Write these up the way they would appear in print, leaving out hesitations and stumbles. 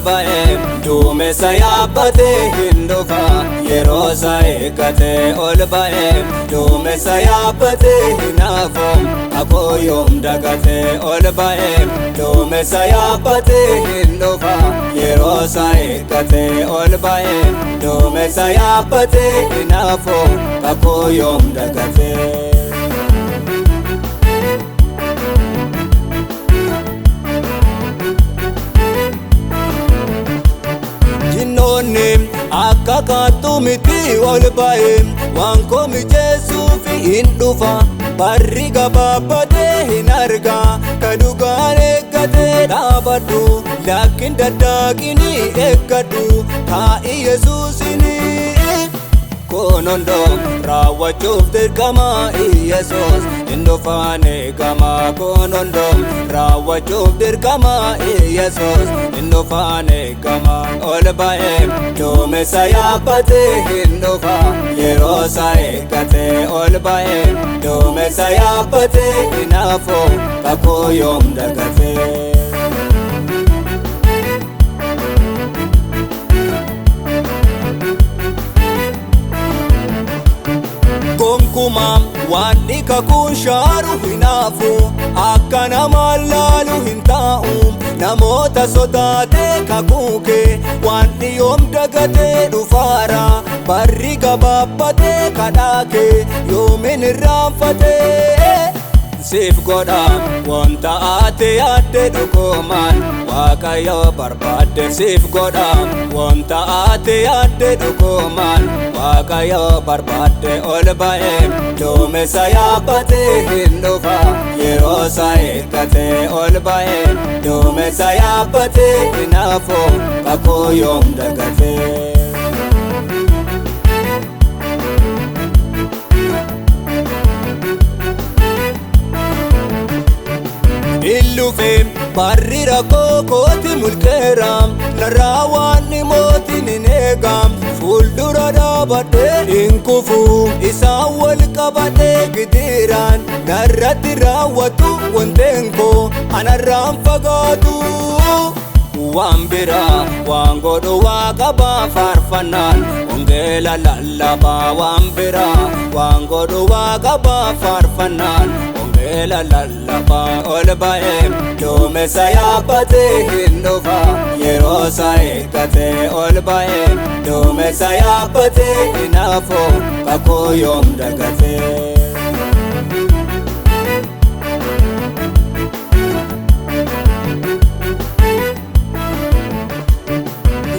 ba'e duumessa yaabbatee hin dhufa yeroo isaa eeggatee ol ba'e duumessa yaabbatee hin hafu aboo yoom dagatee ol ba'e duumessa yaabbatee hin dhufa yeroo isaa eeggatee ol ba'e duumessa yaabbatee hin hafu aboo yoom dagatee. Akka kaattu miti ol ba'e waan komi jeessuufi hin dhufa barri gabaabbatee hin arga ka dhugaan eeggatee dhaabadhu lakkin daddaaqini eeggadhu taa'i Yesuusini konondo raawwachuuf dirqama Yesuus hin dhufaan eegama konondo raawwachuuf dirqama Yesuus hin dhufaan eegama ol ba'e duumessa yaabbatee hin dhufa yeroo isaa eeggatee ol ba'e duumessa yaabbatee hin hafu kakuu yoom dagatee. Gonkumaa waan kakuun shaaru hin hafu akka nama laalu hin taa'u namoota sodaatee kakuu kee waan yoom dagatee dhufaara barri gabaabbatee kadhaa kee yoomin irraanfatee siif godha wanta ati yaadde dhugumaan Waaqayyo barbaadde siif godha wanta ati yaadde dhugumaan Waaqayyo barbaadde ol ba'e duumessa yaabbatee hin dhufa yeroo isaa eeggatee ol ba'e duumessa yaabbatee hin hafu kakuu yoom dagatee. Illufe barri rakkoo kooti mulqeera narraa waan mootiin hin eegam fuuldura dhaabadhee hin kufu isaan wal qabadhee gidiraan narratti raawwatu wanteen koo anarraan fagaatu. Waan biraa waan godhu Waaqa faarfannaan wangeela lallabaa waan biraa waan godhu Waaqa faarfannaan wangeela lallabaa ol ba'e duumessa yaabbatee hin dhufa yeroo isaa eeggatee ol ba'e duumessa yaabbatee hin hafu kakuu yoom dagatee.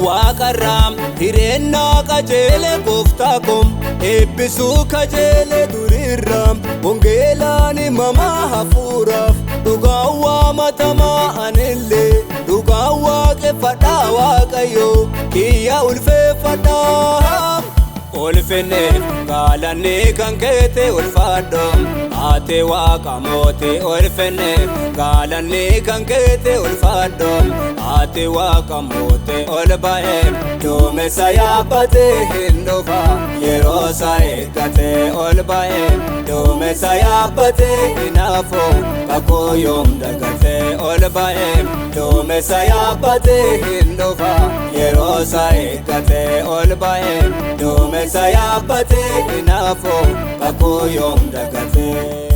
Waaqarraa hirennaa qajeele gooftaa kom eebbisuu kajeele durirraa wangeelaan himamaa hafuuraaf dhugaan waamatamaa anillee dhugaan waaqeffadhaa Waaqayyo kiyya ulfeeffadhaa. Ulfinne gaalanni kan keete ulfaadho ate Waaqa mootii ulfinne gaalanni kan keete ulfaadho ate Waaqa mootii ol ba'e duumessa yaabbatee hin dhufa yeroo isaa eeggatee ol ba'e duumessa yaabbatee hin hafu kakuu yoom dagatee ol ba'e duumessa yaabbatee hin dhufa yeroo isaa eeggatee ol ba'e duumessa yaabbatee hin hafu kakuu yoom dagatee.